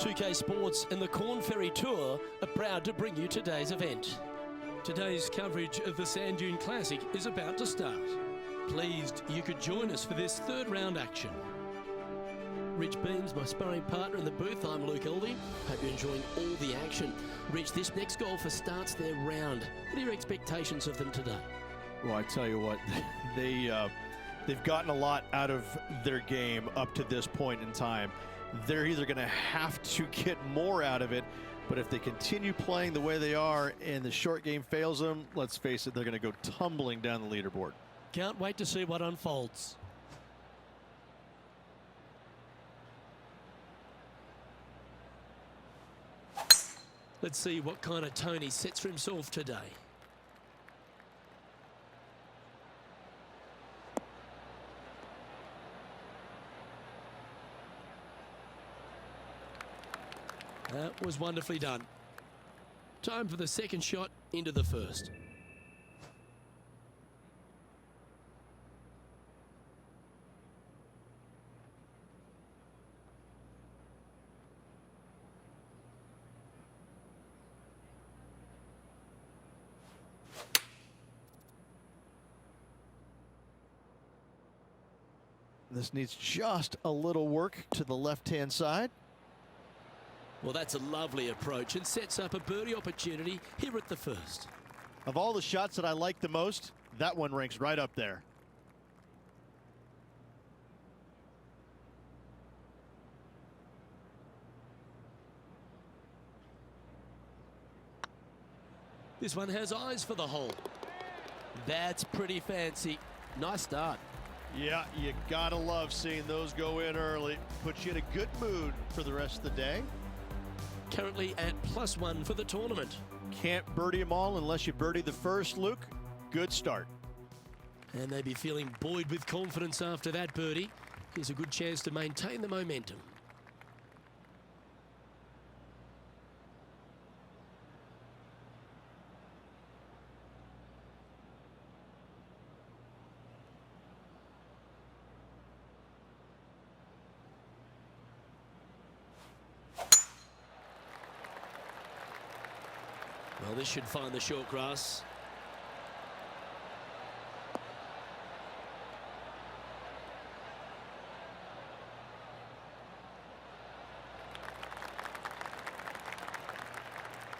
2K Sports and the Korn Ferry Tour are proud to bring you today's event. Today's coverage of the Sand Dune Classic is about to start. Pleased you could join us for this third round action. Rich Beams, my sparring partner in the booth. I'm Luke Elvey. Hope you're enjoying all the action. Rich, this next golfer starts their round. What are your expectations of them today? Well, I tell you what, they've gotten a lot out of their game up to this point in time. They're either going to have to get more out of it, but if they continue playing the way they are and the short game fails them, let's face it, they're going to go tumbling down the leaderboard. Can't wait to see what unfolds. Let's see what kind of tone he sets for himself today. That was wonderfully done. Time for the second shot into the first. This needs just a little work to the left-hand side. Well, that's a lovely approach and sets up a birdie opportunity here at the first. Of all the shots that I like the most, that one ranks right up there. This one has eyes for the hole. That's pretty fancy. Nice start. Yeah, you gotta love seeing those go in early. Puts you in a good mood for the rest of the day. Currently at +1 for the tournament. Can't birdie them all unless you birdie the first, Luke. Good start. And they'd be feeling buoyed with confidence after that birdie. Here's a good chance to maintain the momentum. Well, this should find the short grass.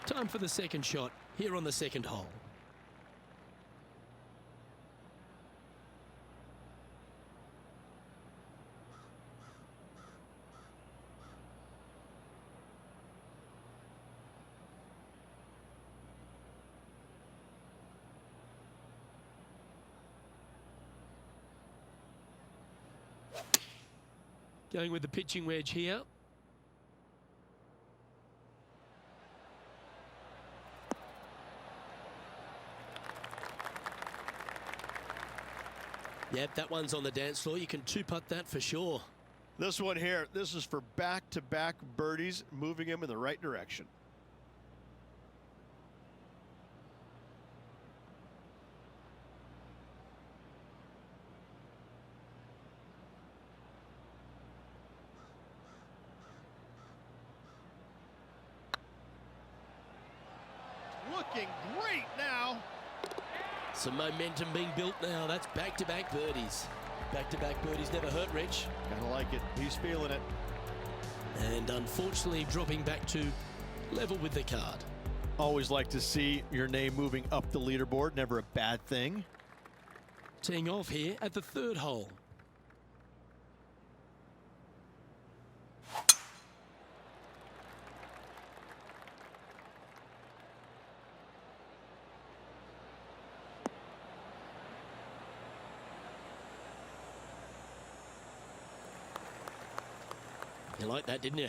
Time for the second shot here on the second hole. Going with the pitching wedge here. Yep, that one's on the dance floor. You can two-putt that for sure. This one here, this is for back-to-back birdies, moving him in the right direction. Looking great now. Some momentum being built now. That's back-to-back birdies. Back-to-back birdies never hurt, Rich. Gotta like it. He's feeling it. And unfortunately dropping back to level with the card. Always like to see your name moving up the leaderboard. Never a bad thing. Teeing off here at the third hole. You liked that, didn't you?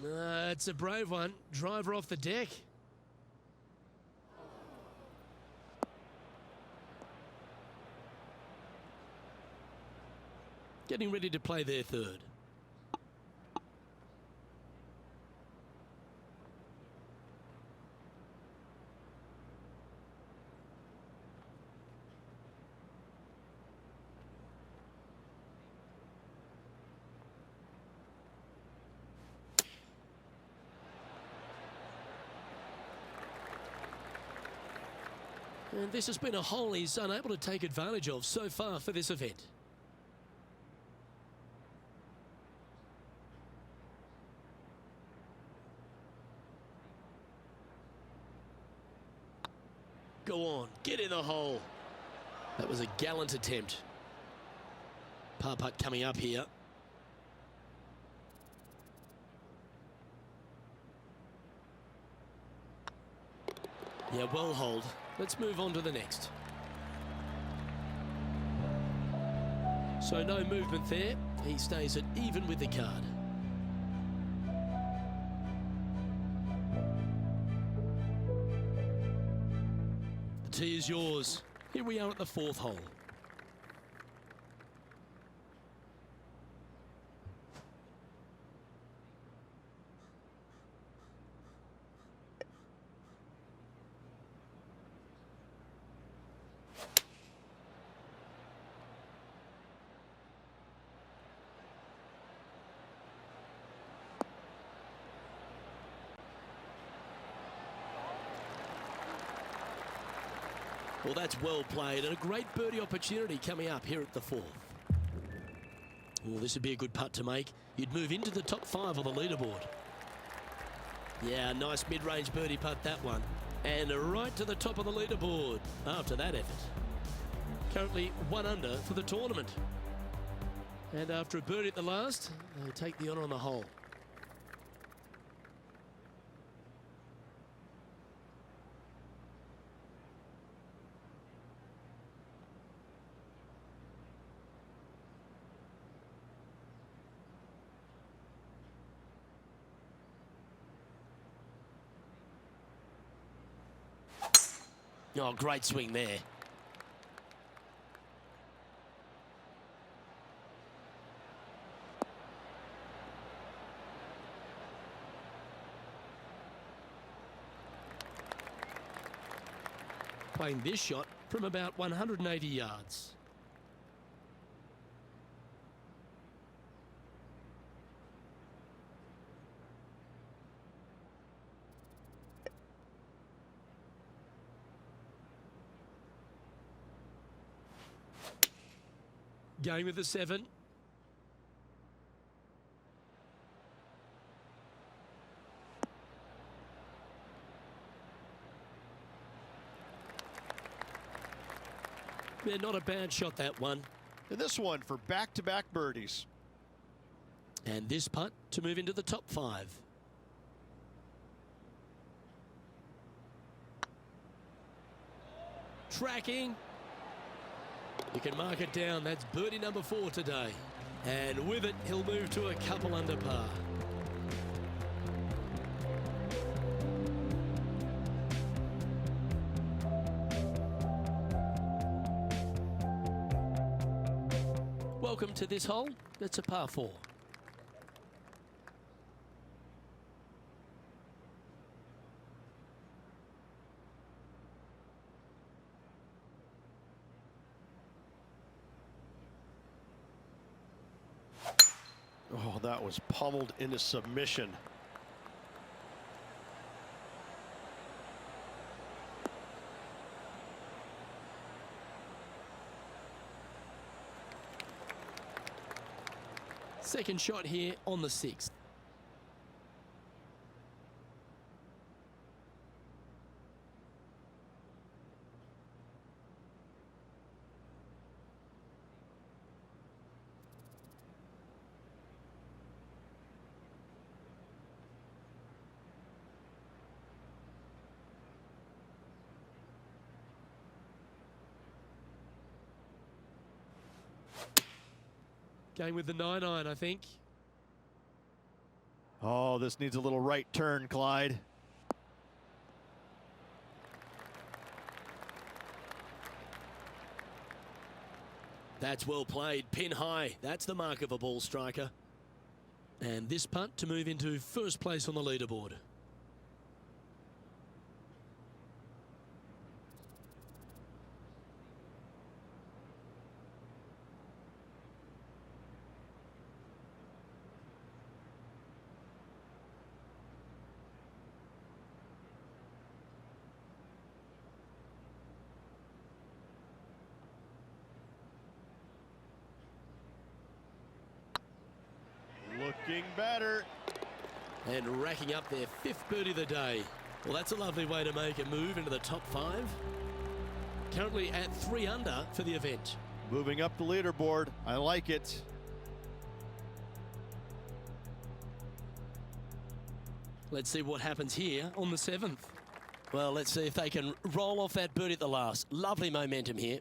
It's a brave one. Driver off the deck. Getting ready to play their third. And this has been a hole he's unable to take advantage of so far for this event. Go on, get in the hole. That was a gallant attempt. Par putt coming up here. Yeah, well holed. Let's move on to the next. So no movement there. He stays at even with the card. The tee is yours. Here we are at the fourth hole. Well, that's well played and a great birdie opportunity coming up here at the fourth. Well, this would be a good putt to make. You'd move into the top 5 on the leaderboard. Yeah, nice mid-range birdie putt, that one. And right to the top of the leaderboard after that effort. Currently 1 under for the tournament. And after a birdie at the last, they take the honour on the hole. Oh, great swing there. Playing this shot from about 180 yards. Going with the 7. Yeah, not a bad shot, that one. And this one for back-to-back birdies. And this putt to move into the top 5. Tracking. You can mark it down. That's birdie number 4 today. And with it, he'll move to a couple under par. Welcome to this hole. It's a par 4. Oh, that was pummeled into submission. Second shot here on the 6th. Going with the 9-iron, I think. Oh, this needs a little right turn, Clyde. That's well played, pin high. That's the mark of a ball striker. And this putt to move into first place on the leaderboard. Looking better. And racking up their 5th birdie of the day. Well, that's a lovely way to make a move into the top 5. Currently at 3 under for the event. Moving up the leaderboard. I like it. Let's see what happens here on the 7th. Well, let's see if they can roll off that birdie at the last. Lovely momentum here.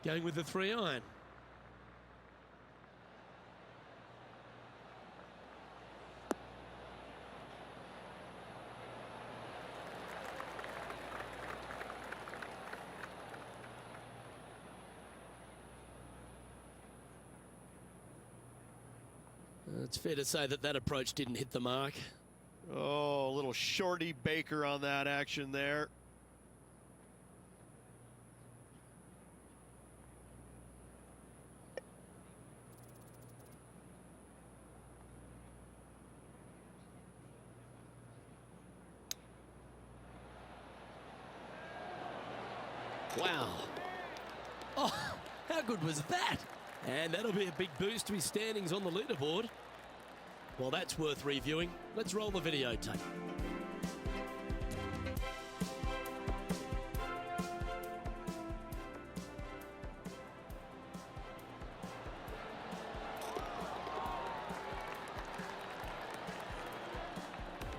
Going with the 3-iron. It's fair to say that that approach didn't hit the mark. Oh, a little shorty Baker on that action there. Wow. Oh, how good was that? And that'll be a big boost to his standings on the leaderboard. Well, that's worth reviewing. Let's roll the videotape.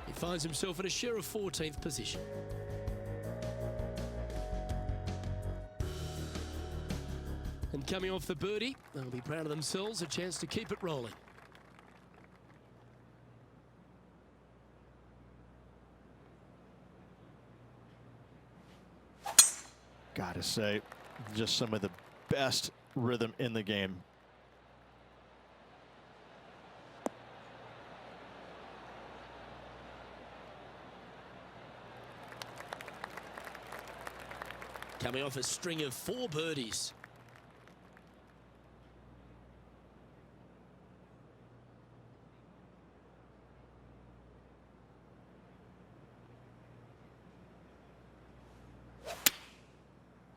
He finds himself in a share of 14th position. And coming off the birdie, they'll be proud of themselves, a chance to keep it rolling. Gotta say, just some of the best rhythm in the game. Coming off a string of 4 birdies.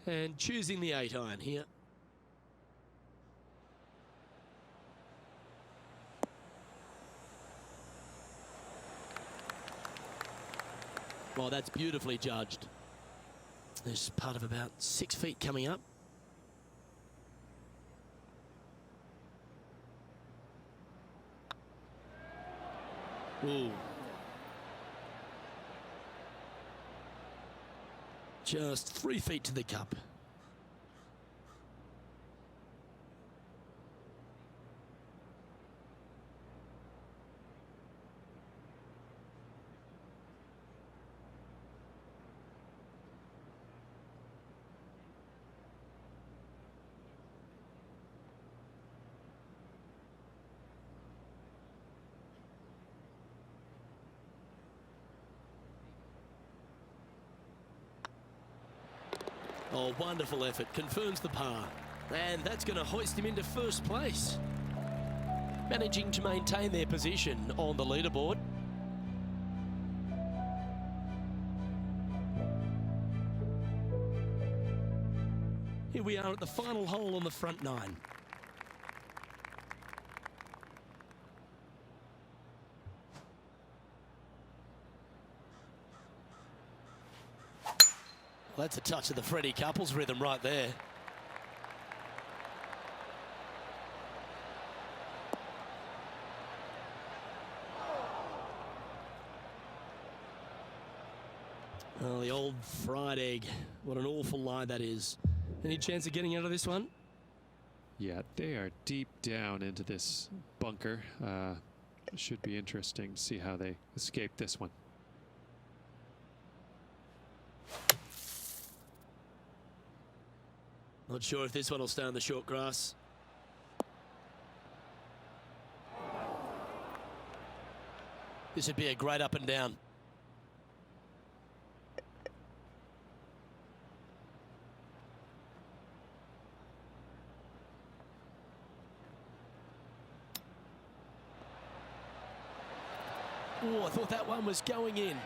And choosing the 8-iron here. Well, that's beautifully judged. There's part of about 6 feet coming up. Ooh. Just 3 feet to the cup. Oh, wonderful effort. Confirms the par. And that's going to hoist him into first place. Managing to maintain their position on the leaderboard. Here we are at the final hole on the front 9. That's a touch of the Freddie Couples rhythm right there. Oh, the old fried egg. What an awful lie that is. Any chance of getting out of this one? Yeah, they are deep down into this bunker. It should be interesting to see how they escape this one. Not sure if this one will stay on the short grass. This would be a great up and down. Oh, I thought that one was going in.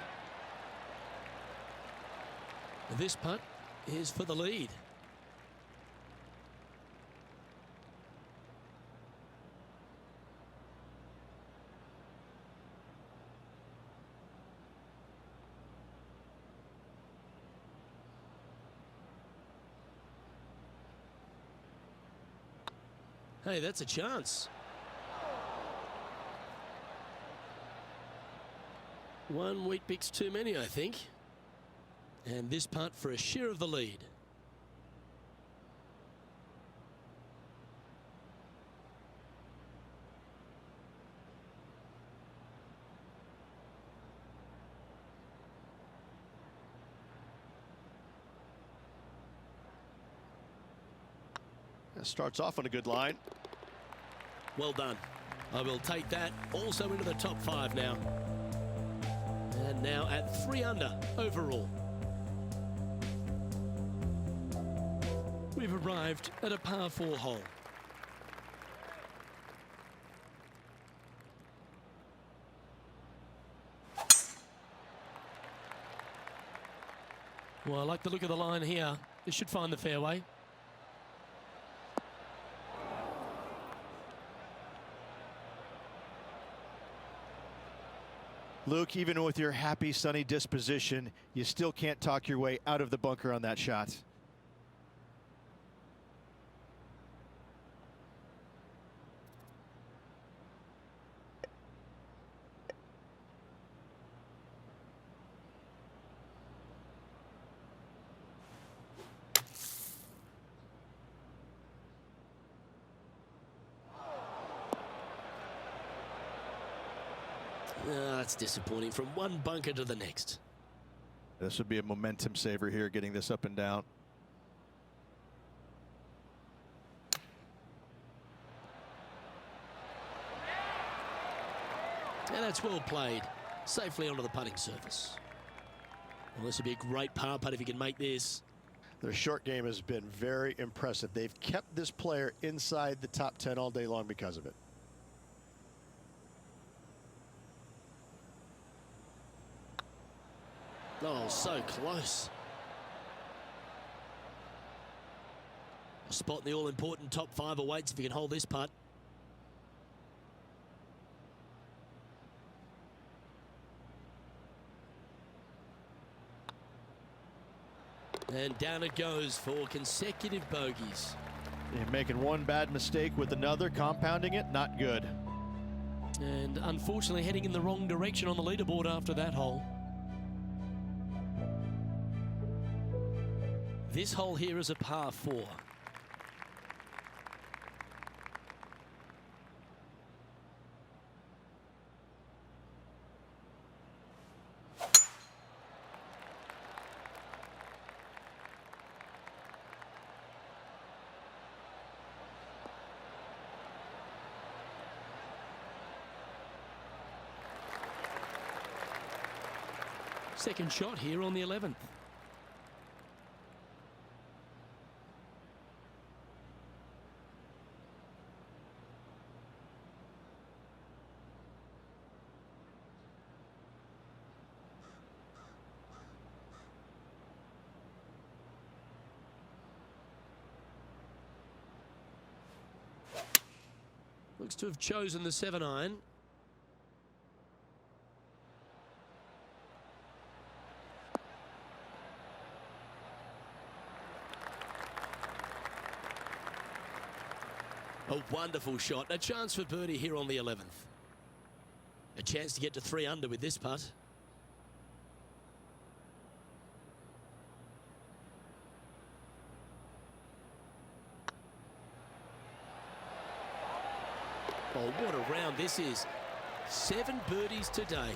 This putt is for the lead. Hey, that's a chance. One wheat bix too many, I think. And this putt for a share of the lead. That starts off on a good line. Well done. I will take that also into the top 5 now. And now at 3 under overall. We've arrived at a par 4 hole. Well, I like the look of the line here. This should find the fairway. Luke, even with your happy, sunny disposition, you still can't talk your way out of the bunker on that shot. That's disappointing from one bunker to the next. This would be a momentum saver here, getting this up and down. And that's well played. Safely onto the putting surface. Well, this would be a great par putt if he can make this. Their short game has been very impressive. They've kept this player inside the top 10 all day long because of it. Oh, so close. A spot in the all-important top 5 awaits if he can hold this putt. And down it goes for consecutive bogeys. You're making one bad mistake with another, compounding it, not good. And unfortunately heading in the wrong direction on the leaderboard after that hole. This hole here is a par 4. Second shot here on the 11th. Looks to have chosen the 7-iron. A wonderful shot. A chance for birdie here on the 11th. A chance to get to 3 under with this putt. Oh, what a round this is. 7 birdies today.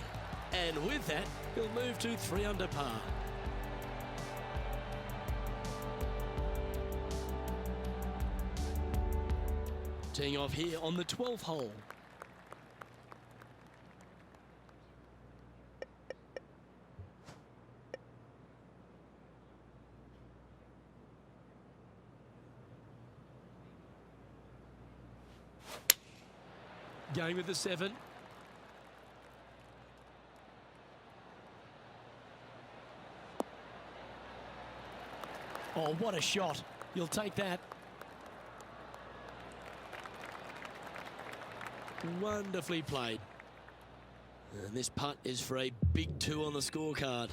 And with that, he'll move to 3 under par. Teeing off here on the 12th hole. Going with the 7. Oh, what a shot. You'll take that. Wonderfully played. And this putt is for a big 2 on the scorecard.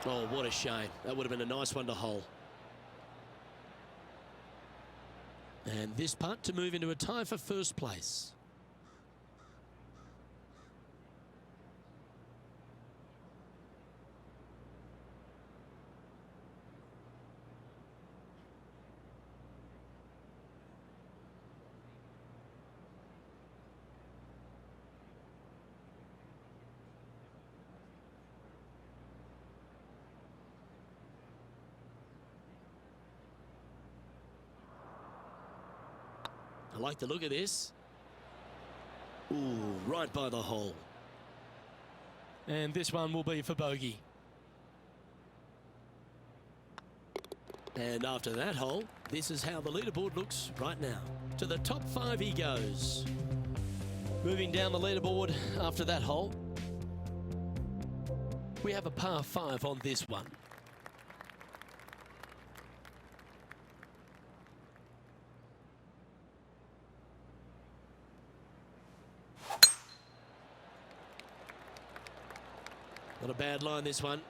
Oh, what a shame. That would have been a nice one to hole. And this putt to move into a tie for first place. I like the look of this. Ooh, right by the hole. And this one will be for bogey. And after that hole, this is how the leaderboard looks right now. To the top 5 he goes. Moving down the leaderboard after that hole, we have a par 5 on this one. Not a bad line, this one.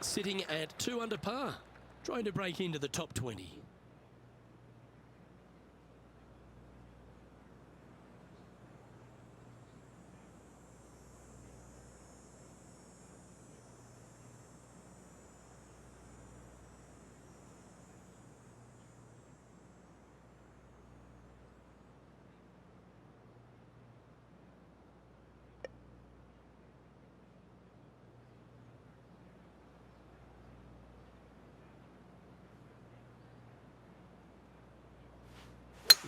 Sitting at 2 under par, trying to break into the top 20.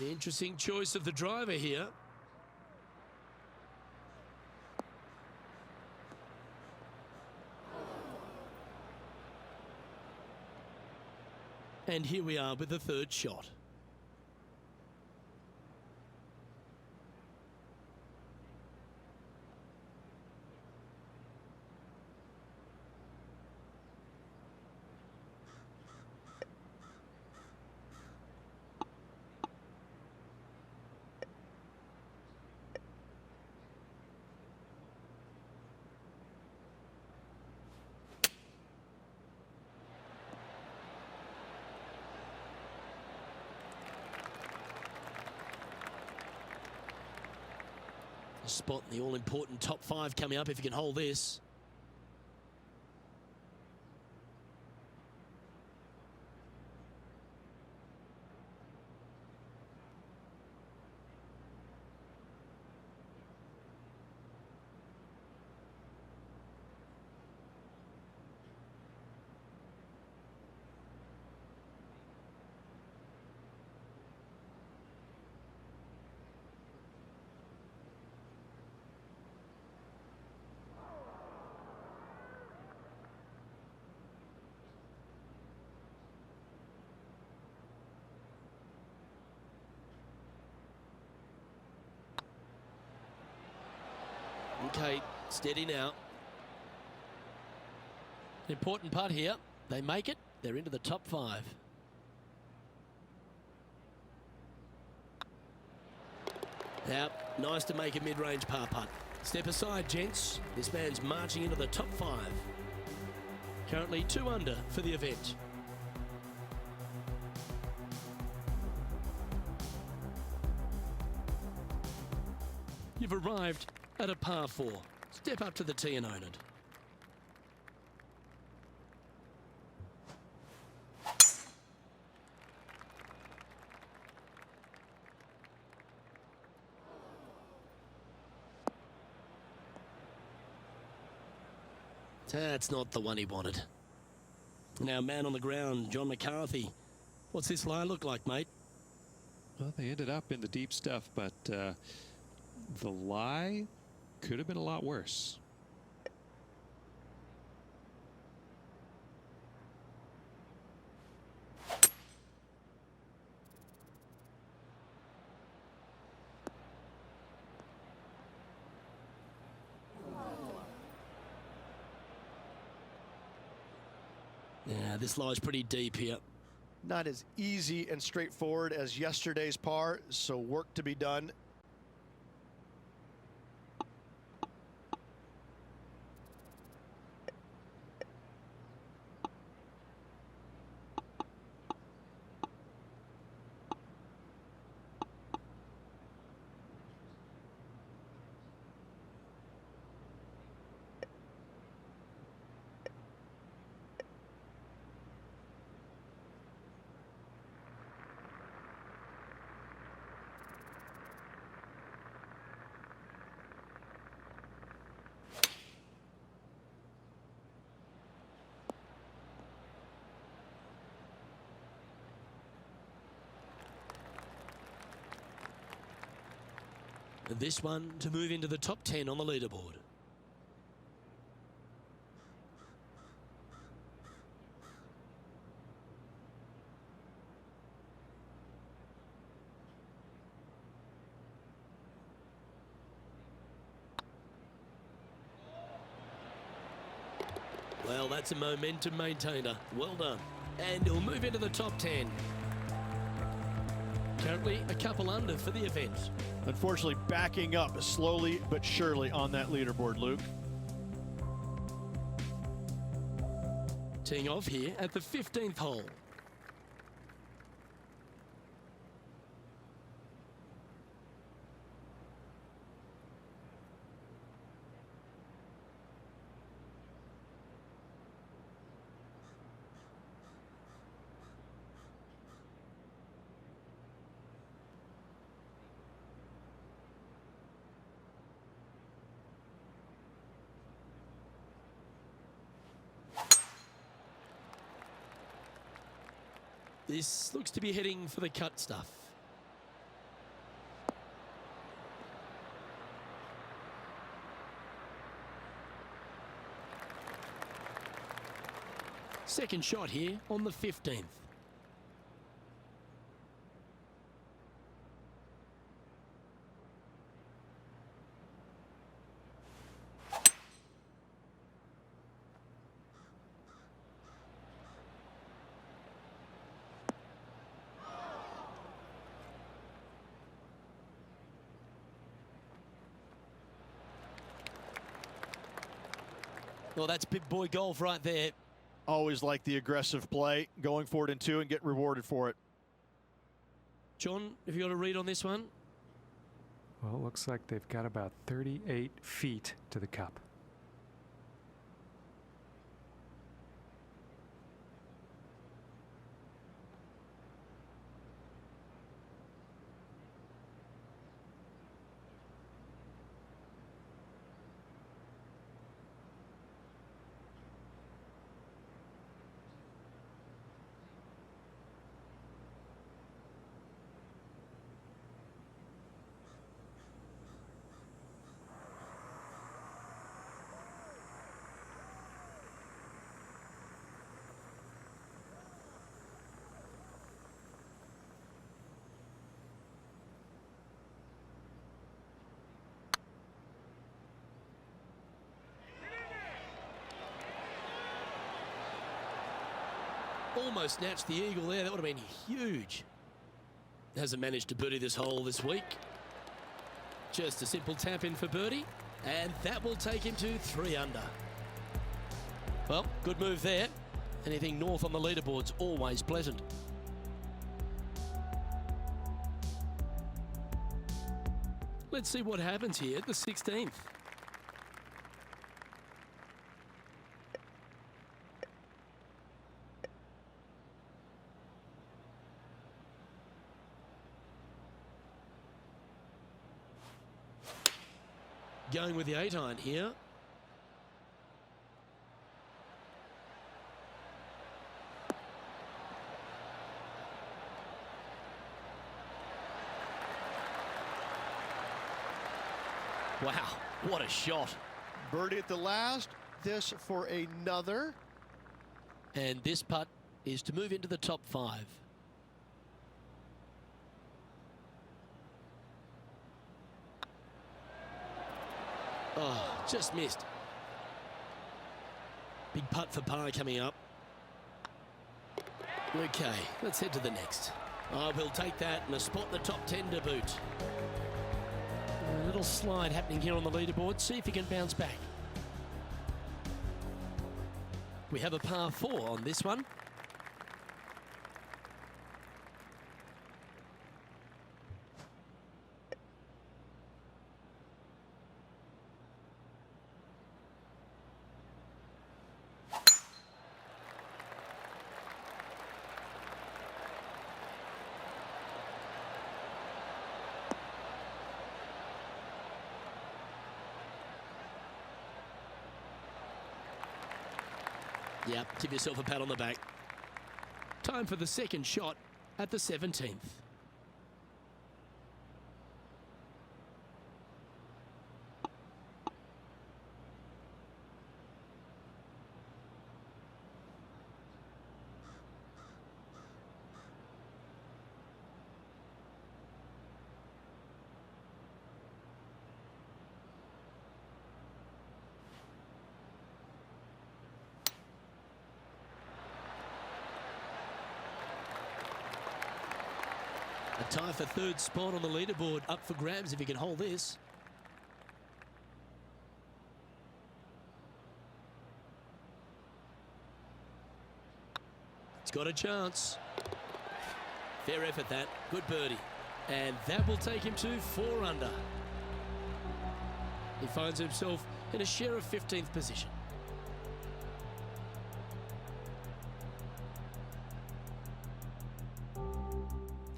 The interesting choice of the driver here. And here we are with the 3rd shot. A spot in the all-important top 5 coming up if you can hold this. Kate. Steady now. Important putt here. They make it. They're into the top 5. Now, nice to make a mid-range par putt. Step aside, gents. This man's marching into the top 5. Currently 2 under for the event. You've arrived at a par 4. Step up to the tee and own it. That's not the one he wanted. Now, man on the ground, John McCarthy. What's this lie look like, mate? Well, they ended up in the deep stuff, but the lie could have been a lot worse. Yeah, this lie's pretty deep here. Not as easy and straightforward as yesterday's par, so work to be done. This one to move into the top 10 on the leaderboard. Well, that's a momentum maintainer. Well done. And he'll move into the top 10. Currently a couple under for the event. Unfortunately, backing up slowly but surely on that leaderboard, Luke. Teeing off here at the 15th hole. This looks to be heading for the cut stuff. Second shot here on the 15th. Well, that's big boy golf right there. Always like the aggressive play, going for it in 2 and get rewarded for it. John, have you got a read on this one? Well, it looks like they've got about 38 feet to the cup. almost snatched the eagle there. That would have been huge. Hasn't managed to birdie this hole this week. Just a simple tap in for birdie, and that will take him to 3 under. Well, good move there. Anything north on the leaderboard's always pleasant. Let's see what happens here at the 16th. Going with the 8-iron here. Wow, what a shot. Birdie at the last. This for another. And this putt is to move into the top 5. Oh, just missed. Big putt for par coming up. Okay, let's head to the next. Oh, we'll take that and a spot in the top 10 to boot. A little slide happening here on the leaderboard. See if he can bounce back. We have a par 4 on this one. Yep, give yourself a pat on the back. Time for the second shot at the 17th. A tie for 3rd spot on the leaderboard, up for grabs if he can hold this. He's got a chance. Fair effort that, good birdie. And that will take him to 4 under. He finds himself in a share of 15th position.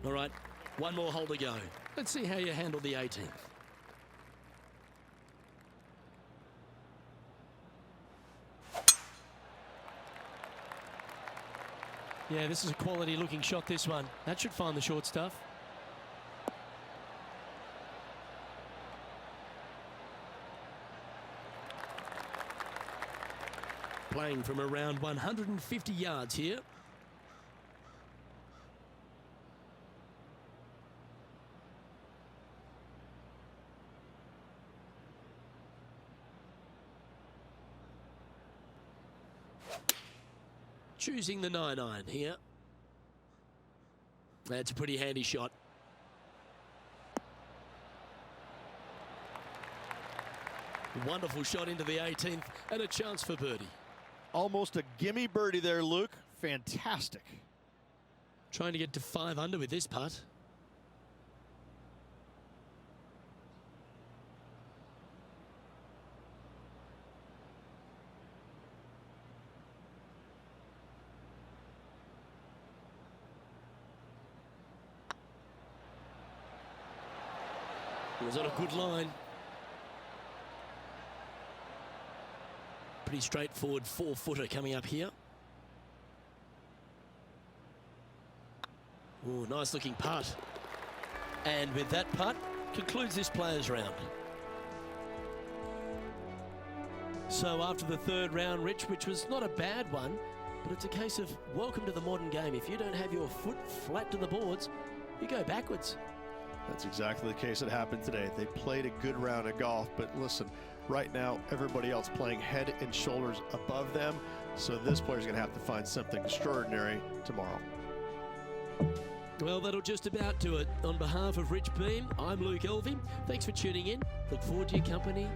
All right, one more hole to go. Let's see how you handle the 18th. Yeah, this is a quality looking shot, this one. That should find the short stuff. Playing from around 150 yards here. Choosing the 9-iron here. That's a pretty handy shot. Wonderful shot into the 18th and a chance for birdie. Almost a gimme birdie there, Luke. Fantastic. Trying to get to 5 under with this putt. It was on a good line. Pretty straightforward 4-footer coming up here. Ooh, nice looking putt. And with that putt, concludes this players round. So after the 3rd round, Rich, which was not a bad one, but it's a case of welcome to the modern game. If you don't have your foot flat to the boards, you go backwards. That's exactly the case that happened today. They played a good round of golf, but listen, Right now, everybody else playing head and shoulders above them. So this player's going to have to find something extraordinary tomorrow. Well, that'll just about do it. On behalf of Rich Beam, I'm Luke Elving. Thanks for tuning in. Look forward to your company